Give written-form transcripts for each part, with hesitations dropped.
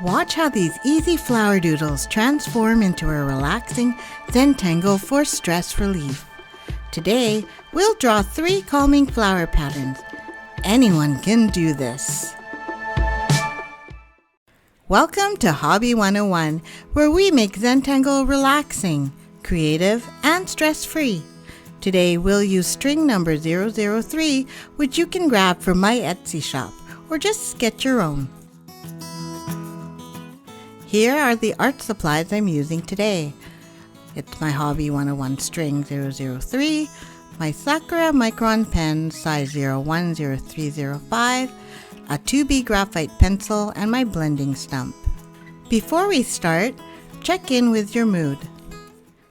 Watch how these easy flower doodles transform into a relaxing Zentangle for stress relief. Today, we'll draw 3 calming flower patterns. Anyone can do this. Welcome to Hobby 101, where we make Zentangle relaxing, creative, and stress-free. Today, we'll use string number 003, which you can grab from my Etsy shop, or just get your own. Here are the art supplies I'm using today. It's my Hobby 101 string 003, my Sakura Micron pen size 010305, a 2B graphite pencil, and my blending stump. Before we start, check in with your mood.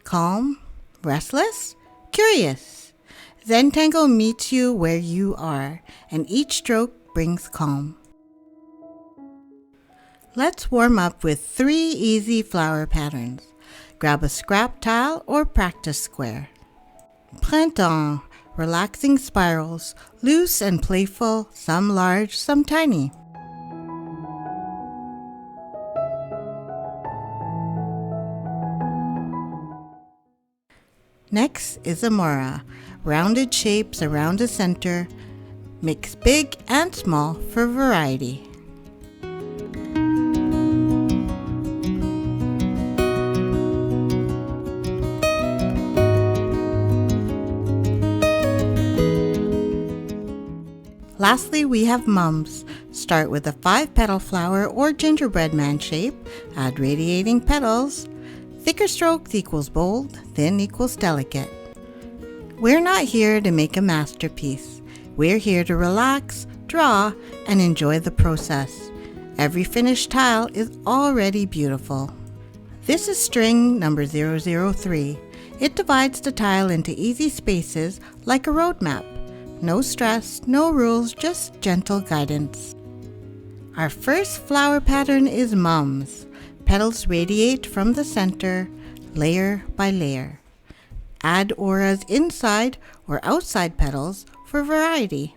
Calm? Restless? Curious? Zentangle meets you where you are, and each stroke brings calm. Let's warm up with 3 easy flower patterns. Grab a scrap tile or practice square. Printemps Relaxing spirals, loose and playful, some large, some tiny. Next is Amora, rounded shapes around the center. Mix big and small for variety. Lastly, we have mums. Start with a 5-petal flower or gingerbread man shape. Add radiating petals. Thicker strokes equals bold, thin equals delicate. We're not here to make a masterpiece. We're here to relax, draw, and enjoy the process. Every finished tile is already beautiful. This is string number 003. It divides the tile into easy spaces like a road map. No stress, no rules, just gentle guidance. Our first flower pattern is mums. Petals radiate from the center, layer by layer. Add auras inside or outside petals for variety.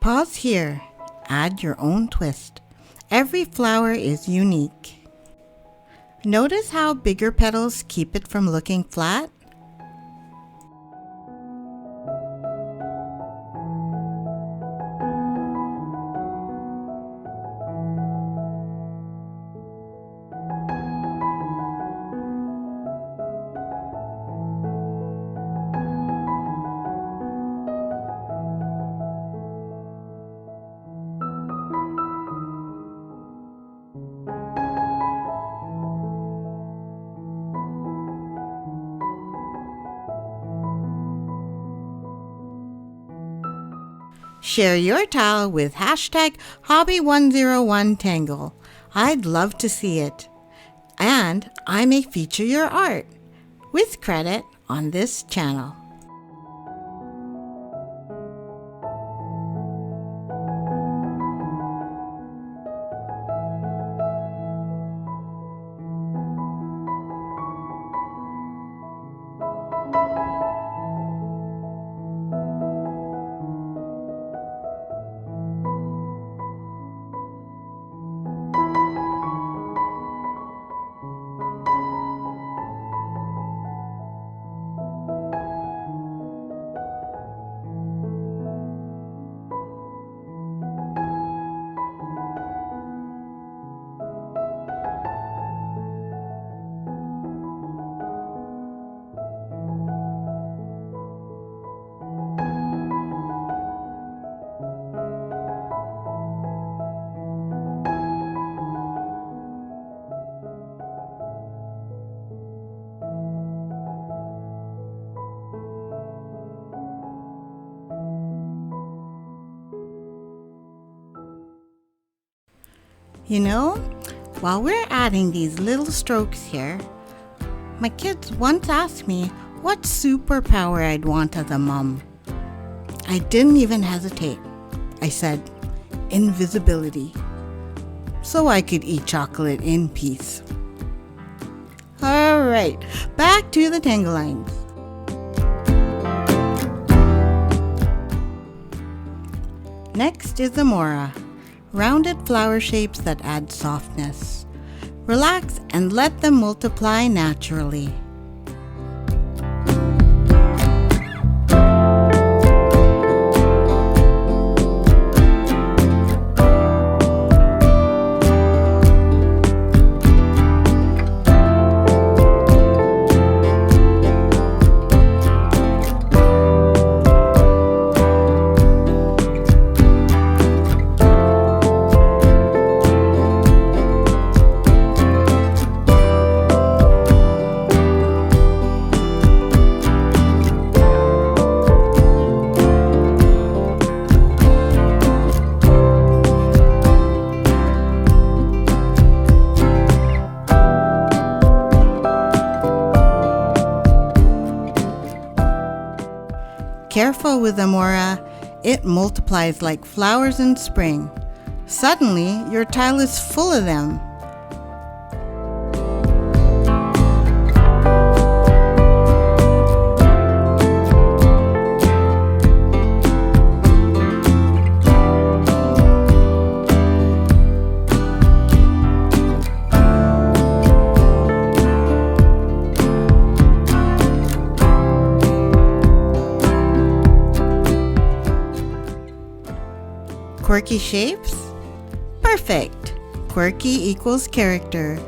Pause here. Add your own twist. Every flower is unique. Notice how bigger petals keep it from looking flat? Share your tile with hashtag Hobby101Tangle. I'd love to see it. And I may feature your art with credit on this channel. You know, while we're adding these little strokes here, my kids once asked me what superpower I'd want as a mom. I didn't even hesitate. I said, invisibility, so I could eat chocolate in peace. Alright, back to the tangle lines. Next is Amora, rounded flower shapes that add softness. Relax and let them multiply naturally. Careful with Amora, it multiplies like flowers in spring. Suddenly, your tile is full of them. Quirky shapes? Perfect! Quirky equals character.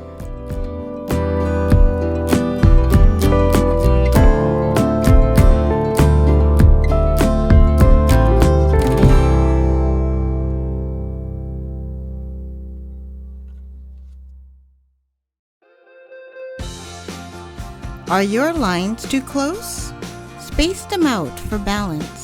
Are your lines too close? Space them out for balance.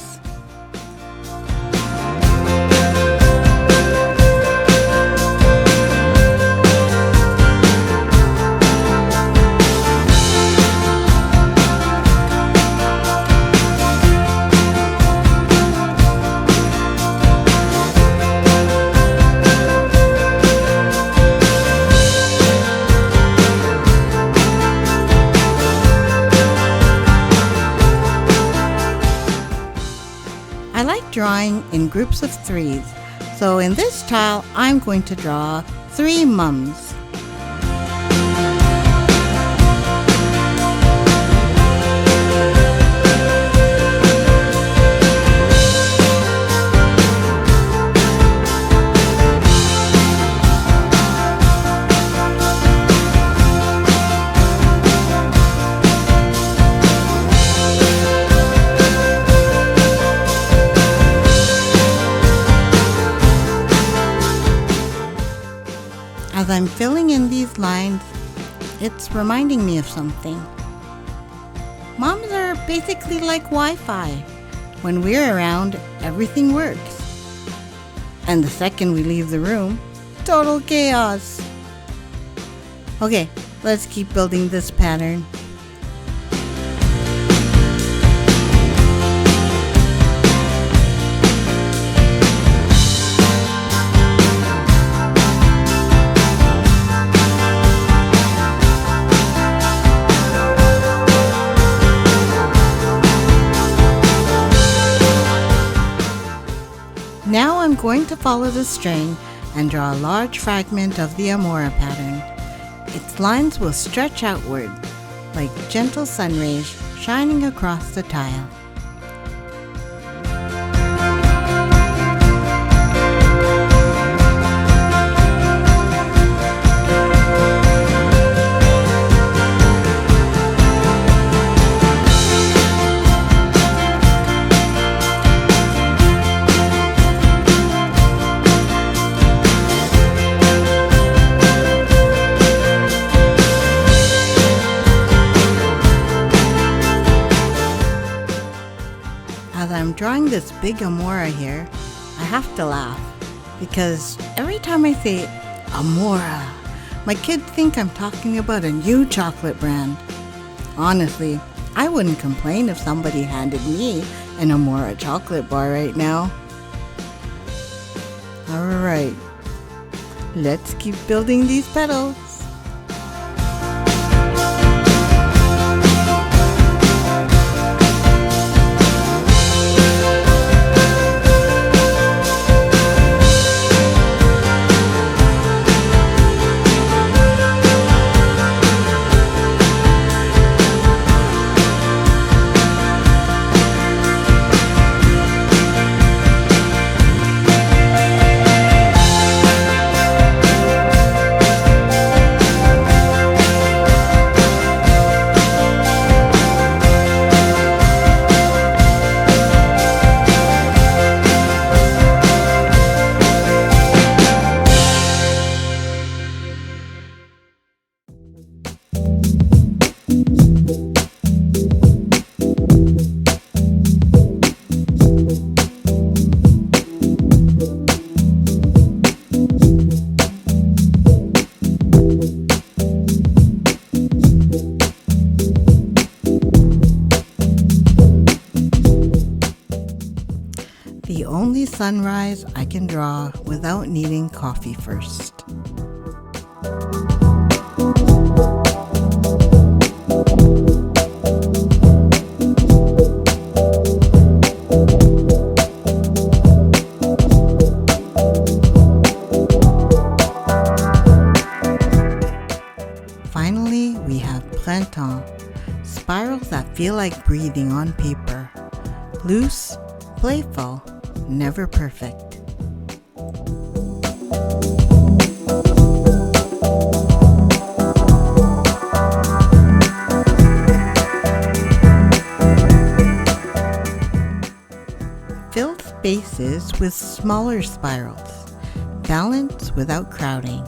I like drawing in groups of threes, so in this tile I'm going to draw 3 mums. As I'm filling in these lines, it's reminding me of something. Moms are basically like Wi-Fi. When we're around, everything works. And the second we leave the room, total chaos. Okay, let's keep building this pattern. Now I'm going to follow the string and draw a large fragment of the Amora pattern. Its lines will stretch outward, like gentle sun rays shining across the tile. As I'm drawing this big Amora here, I have to laugh because every time I say Amora. My kids think I'm talking about a new chocolate brand. Honestly, I wouldn't complain if somebody handed me an Amora chocolate bar right now. Alright, let's keep building these petals. The only sunrise I can draw without needing coffee first. Finally, we have Printemps, spirals that feel like breathing on paper. Loose, playful, never perfect. Fill spaces with smaller spirals. Balance without crowding.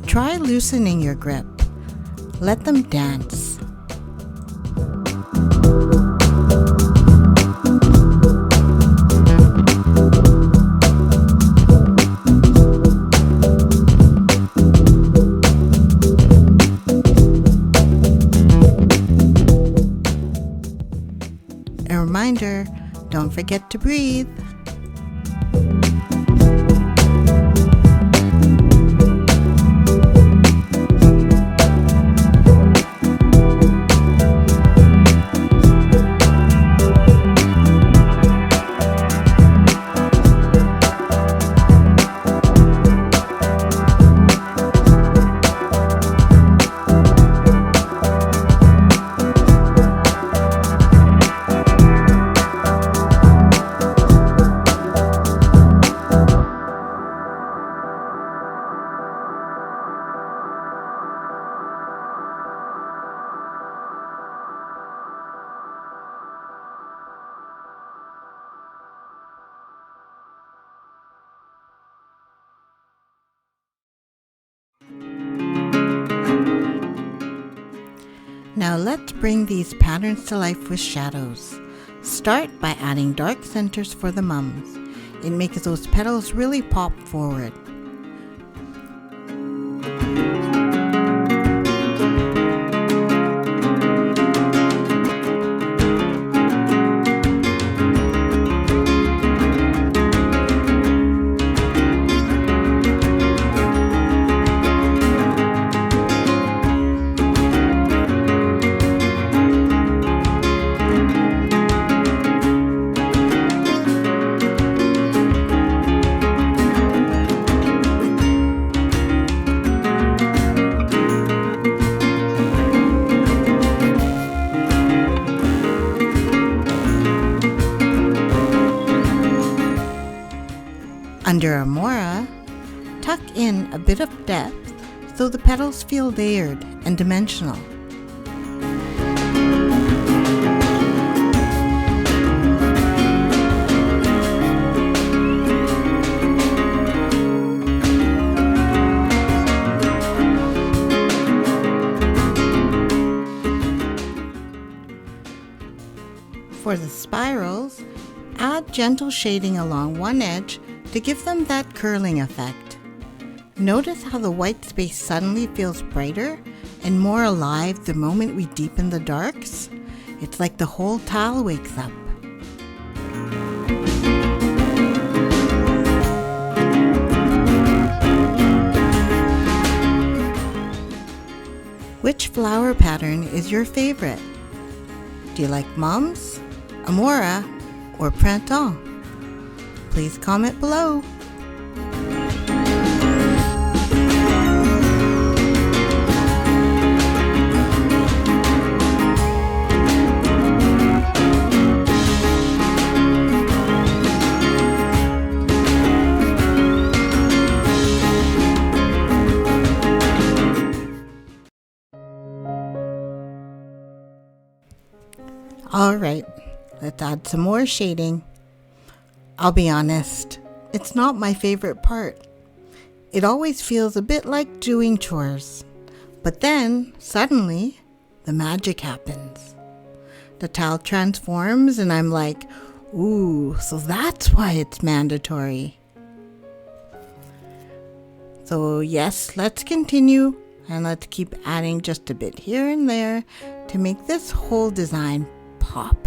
Try loosening your grip. Let them dance. A reminder, don't forget to breathe. Now let's bring these patterns to life with shadows. Start by adding dark centers for the mums. It makes those petals really pop forward. Under Amora, tuck in a bit of depth so the petals feel layered and dimensional. For the spirals, add gentle shading along one edge to give them that curling effect. Notice how the white space suddenly feels brighter and more alive the moment we deepen the darks? It's like the whole tile wakes up. Which flower pattern is your favorite? Do you like Mums, Amora, or Printemps? Please comment below. Alright, let's add some more shading. I'll be honest, it's not my favorite part. It always feels a bit like doing chores. But then, suddenly, the magic happens. The tile transforms and I'm like, ooh, so that's why it's mandatory. So yes, let's continue and let's keep adding just a bit here and there to make this whole design pop.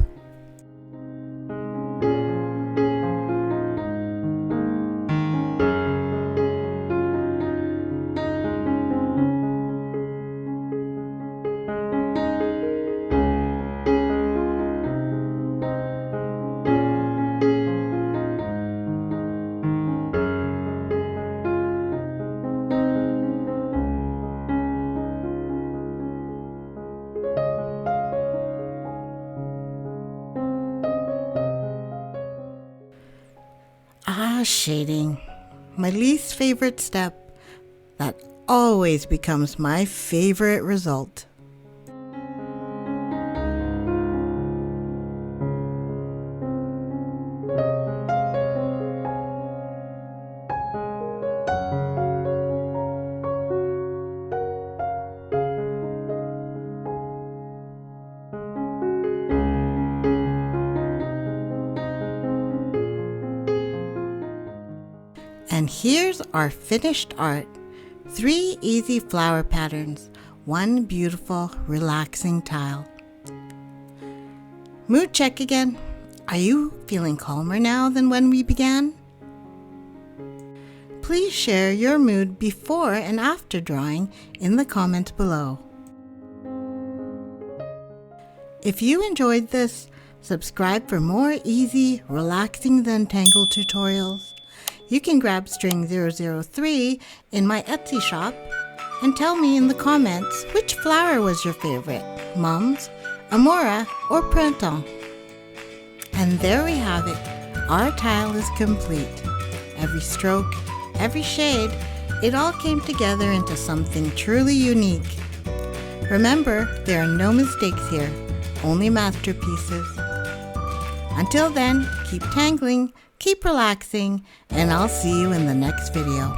Shading, my least favorite step that always becomes my favorite result. And here's our finished art. 3 easy flower patterns, 1 beautiful, relaxing tile. Mood check again. Are you feeling calmer now than when we began? Please share your mood before and after drawing in the comments below. If you enjoyed this, subscribe for more easy, relaxing Zentangle tutorials. You can grab string 003 in my Etsy shop and tell me in the comments which flower was your favorite, Mums, Amora, or Printemps. And there we have it. Our tile is complete. Every stroke, every shade, it all came together into something truly unique. Remember, there are no mistakes here, only masterpieces. Until then, keep tangling, keep relaxing, and I'll see you in the next video.